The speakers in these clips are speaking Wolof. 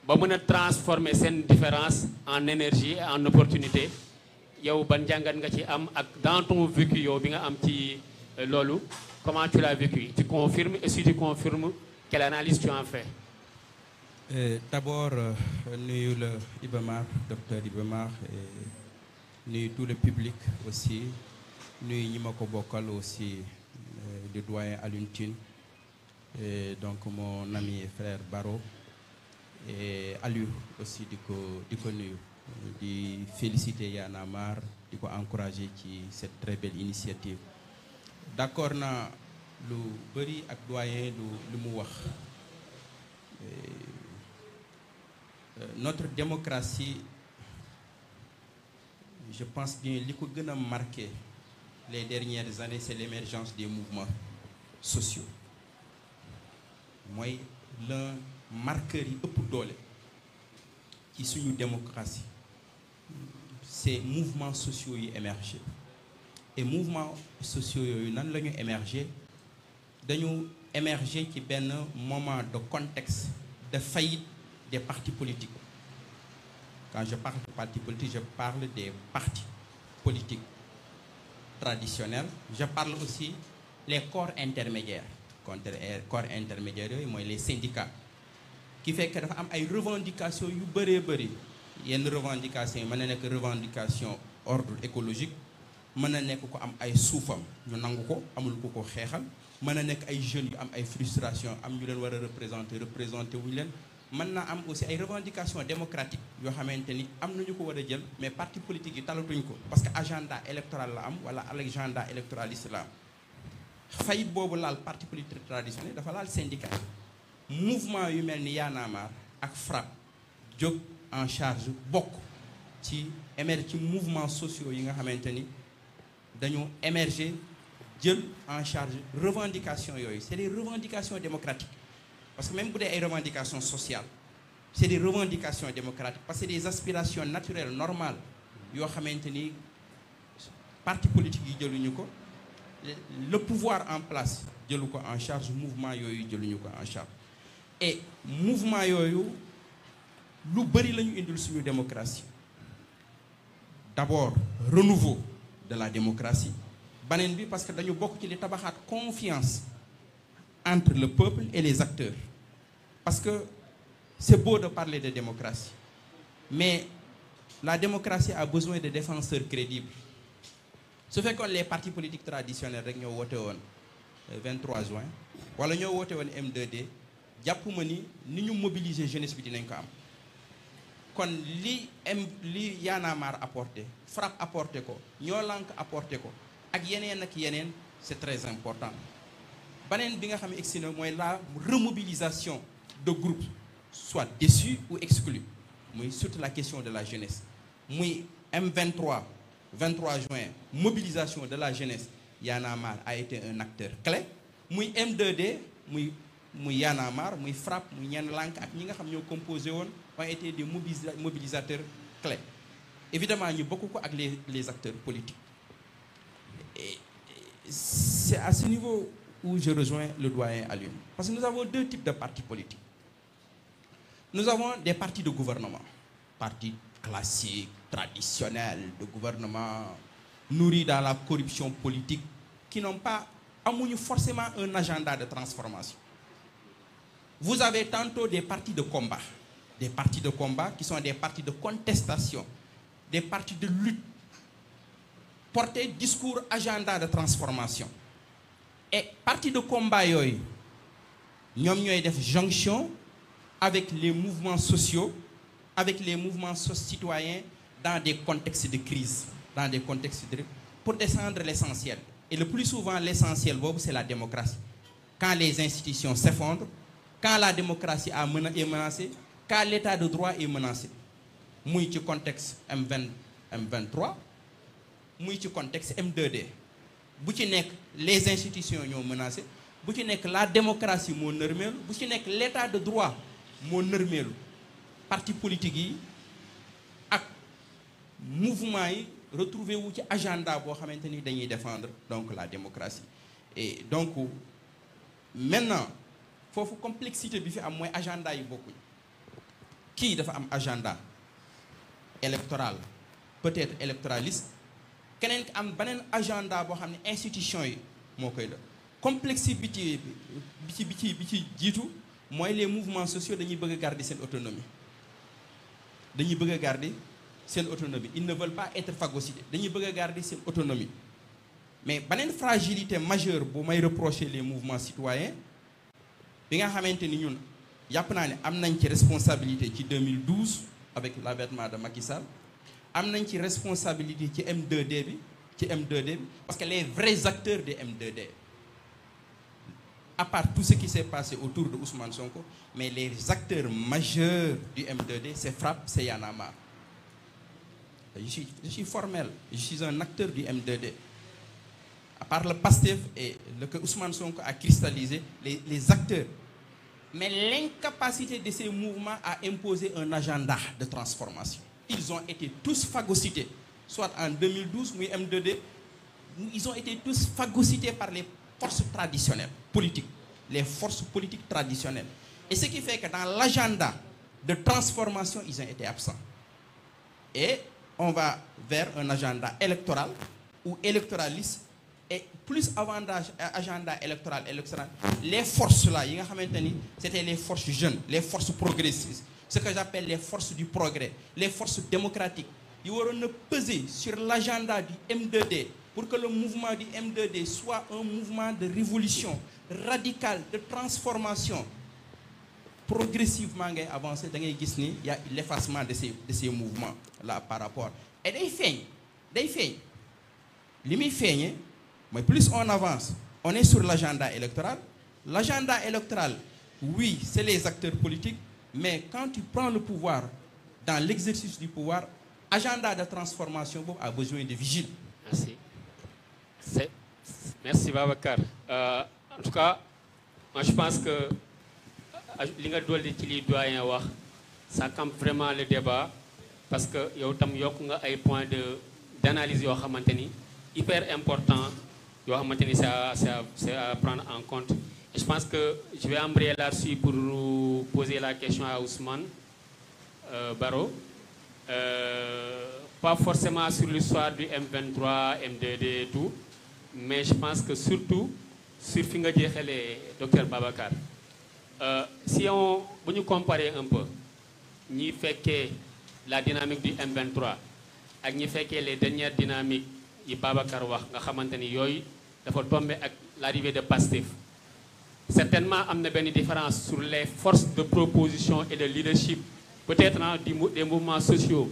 ba mën a transformer seen différence en énergie et en opportunité yow ban jàngat nga ci am ak dans ton vécu yow bi nga am ci loolu comment tu l'as vécu? Tu confirmes et si tu confirmes, quelle analyse tu en fais? D'abord, nuyu le Iba Mar, docteur Iba Mar, et nuyu tout le public aussi, nuyu ñi ma ko bokkal aussi le doyen Alioune Tine, et donc mon ami et frère Baro, et Aliou aussi di ko nuyu, di féliciter Y'en a marre, di ko encourager ci cette très belle initiative. D'accord na lu bëri ak doyen lu mu wax. Notre démocratie, je pense bien li ko gën a marqué les dernières années, c'est l'émergence des mouvements sociaux. Mooy l'un marqueur yi ëpp doole ci suñu démocratie, ces mouvements sociaux yi émergé. Et mouvements sociaux yooyu nan la ñu émerger dañu émerger ci benn moment de contexte de faillite des partis politiques. Quand je parle de partis politiques, je parle des partis politiques traditionnels. Je parle aussi les corps intermédiaires. Corps intermédiaires yooyu mooy les syndicats. Qui fait que dafa am ay revendications yu bëree bëri. Yenn revendications yi mën na nekk revendication ordre écologique. Mën na nekk ko am ay suufam ñu nangu ko amul ku ko xeexal. Mën na nekk ay jeunes yu am ay frustration am ñu leen war a représenter wuñu leen. Mën na am aussi ay revendications démocratiques yoo xamante ni am nañu ko war a jël mais parti politique yi talatuñ ko parce que agenda électoral la am wala agenda électoraliste la am. Fayit boobu laal parti politique traditionnel dafa laal syndicat. Mouvement yu mel ni Y'en a marre ak FRAPP jóg en charge bokk ci mouvements sociaux yi nga xamante ni dañu émerger jël en charge revendications yooyu. C'est des revendications démocratiques. Parce que même bu dee ay revendications sociales, c'est des revendications démocratiques parce que c'est des aspirations naturelles, normales yoo xamante ni parti politique yi jëluñu ko, le pouvoir en place jëlu ko en charge, mouvement yooyu jëluñu ko en charge. Et mouvement yooyu lu bëri la ñu indil suñu démocratie. D'abord renouveau de la démocratie. Baneen bi parce que dañu bokk ci li tabaxaat confiance entre le peuple et les acteurs. Parce que c'est beau de parler de démocratie, mais la démocratie a besoin de défenseurs crédibles. Su fekkoon les partis politiques traditionnels rek ñoo woote woon 23 juin wala ñoo woote woon M2D jàpp ma ni ñu mobiliser jeunesse bi dinañ ko am. Kon li Y'en a marre apporté, FRAPP apporté ko, ñoo lànk apporté ko ak yeneen c'est très important. Baneen bi nga xam ne egsi na mooy la remobilisation de groupes soit déçus ou exclus. Muy surtout la question de la jeunesse. Muy M23, 23 juin, mobilisation de la jeunesse, Y'en a marre a été un acteur clé. Muy M2D, muy Y'en a marre, muy FRAPP, muy ñenn lànk ak ñi nga xam ñoo composé woon ont été des mobilisateurs clés. Évidemment ñu bokk ko ak les acteurs politiques. Et c'est à ce niveau où je rejoins le doyen Alioune. Parce que nous avons deux types de partis politiques. Nous avons des partis de gouvernement, partis classiques, traditionnels, de gouvernement nourris dans la corruption politique, qui n'ont pas forcément un agenda de transformation. Vous avez tantôt des partis de combat qui sont des partis de contestation, des partis de lutte, porter discours, agenda de transformation. Et partis de combat yooyu ñoom ñooy def jonction avec les mouvements sociaux, avec les mouvements citoyens dans des contextes de crise, pour descendre l'essentiel. Et le plus souvent l'essentiel boobu c'est la démocratie. Quand les institutions s'effondrent, quand la démocratie est menacée, quand l'état de droit est menacé. Muy ci contexte M23, muy ci contexte M2D. Bu ci nekk les institutions ñoo menacées, bu ci nekk la démocratie moo nërmeelu, bu ci nekk l'état de droit moo nërmeelu. Parti politique yi ak mouvement yi retrouver wu ci agenda boo xamante ni dañuy défendre donc la démocratie. Et donc maintenant foofu complexité bi fi am mooy agenda yi bokkuñ. kii dafa am agenda électoral peut-être électoraliste keneen ki am beneen agenda boo xam ne institution yi moo koy def complexité bi ci jiitu mooy les mouvements sociaux dañuy bëgg a garder seen autonomie dañuy bëgg a garder seen autonomie ils ne veulent pas être phagocytés dañuy bëgg a garder seen autonomie mais beneen fragilité majeure bu may reprocher les mouvements citoyens bi nga xamante ni ñun yàpp naa ne am nañ ci responsabilité ci 2012 avec l'avènement de Macky Sall am nañ ci responsabilité ci M2D bi parce que les vrais acteurs de M2D à part tout ce qui s'est passé autour de Ousmane Sonko mais les acteurs majeurs du M2D c'est FRAPP, c'est Y en a marre. Je suis formel, je suis un acteur du M2D. À part le PASTEF et le que Ousmane Sonko a cristallisé, les acteurs. Mais l'incapacité de ces mouvements à imposer un agenda de transformation. Ils ont été tous phagocytés, soit en 2012, ou M2D, ils ont été tous phagocytés par les forces traditionnelles, politiques, les forces politiques traditionnelles. Et ce qui fait que dans l'agenda de transformation, ils ont été absents. Et on va vers un agenda électoral ou électoraliste et plus agenda électoral, les forces là, c'était les forces jeunes, les forces progressistes, ce que j'appelle les forces du progrès, les forces démocratiques. Ils auront peser sur l'agenda du M2D pour que le mouvement du M2D soit un mouvement de révolution radicale, de transformation. Progressivement avancé, il y a l'effacement de ces mouvements là par rapport. Et des faits. Mais plus on avance, on est sur l'agenda électoral. L'agenda électoral, oui, c'est les acteurs politiques, mais quand tu prends le pouvoir, dans l'exercice du pouvoir, agenda de transformation a besoin de vigile. Merci. Merci Babacar. En tout cas, moi je pense que li nga dolli ci li doyen wax ça campe vraiment le débat parce que yow tam yokk nga ay points d'analyse yoo xamante ni hyper important yoo xamante ni c'est à prendre en compte. Et je pense que je vais embrayer là-dessus pour poser la question à Ousmane Baro. Pas forcément sur l'histoire du M23, M2D et tout, mais je pense que surtout sur fi nga jeexalee docteur Babacar. Si on veut comparer un peu, nous faisons la dynamique du M23 et nous faisons les dernières dynamiques de Babacar wax nga xamanteni yoy dafa tomber avec l'arrivée de PASTEF. Certainement il y a une différence sur les forces de proposition et de leadership peut-être des mouvements sociaux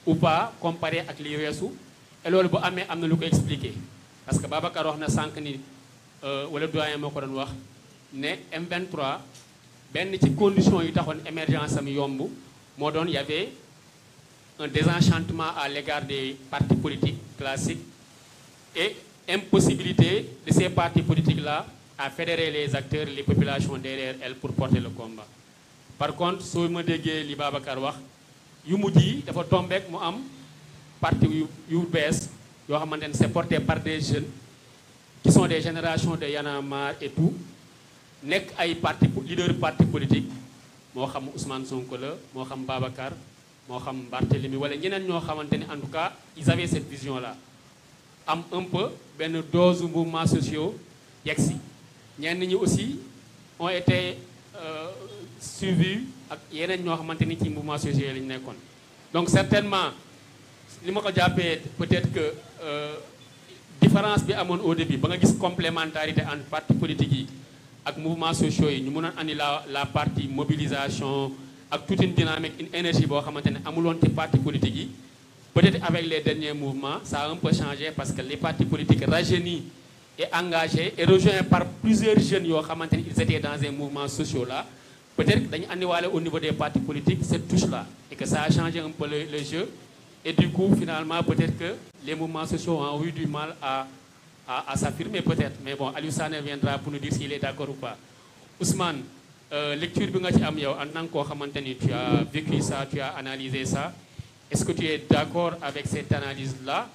ou pas comparé avec les weesu et lolu bu amé amna lu ko expliquer parce que Babacar wax na sank ni wala doyen mako don wax né M23 ben ci condition yi taxone émergence am yomb mo don y avait un désenchantement à l'égard des partis politiques classiques et impossibilité de ces partis politiques là à fédérer les acteurs les populations derrière elles pour porter le combat. Par contre so ma déggé li Babacar wax yu mujj dafa tomber mu am parti yu bees yo xamantene c'est porté par des jeunes qui sont des générations de Y en a marre et tout nek ay leader parti politique mo xam Ousmane Sonko la mo xam Babacar mo xam Barthélémy wala ñeneen ñoo xamanteni en tout cas ils avaient cette vision là am un peu ben dose mouvements sociaux yexi ñenn ñi aussi ont été suivis ak yeneen ñoo xamanteni ci mouvements sociaux lañ nekkon donc certainement li ma ko jappé peut-être que différence bi amone au début ba nga gis complémentarité entre partis politiques yi ak mouvements sociaux yi ñu mënon andi la partie mobilisation ak toute une dynamique une énergie bo xamantene amul won ci partis politiques yi peut-être avec les derniers mouvements ça a un peu changé parce que les partis politiques rajeunis et engagés et rejoints par plusieurs jeunes yo xamantene ils étaient dans un mouvement social là peut-être que dañu andi walé au niveau des partis politiques cette touche là et que ça a changé un peu le jeu et du coup finalement peut-être que les mouvements sociaux ont eu du mal à s'affirmer peut-être. Mais bon, Aliou Sané viendra pour nous dire s'il est d'accord ou pas. Ousmane, lecture bi nga ci am yow en tant que xamanteni tu as vécu ça, tu as analysé ça. Est-ce que tu es d'accord avec cette analyse-là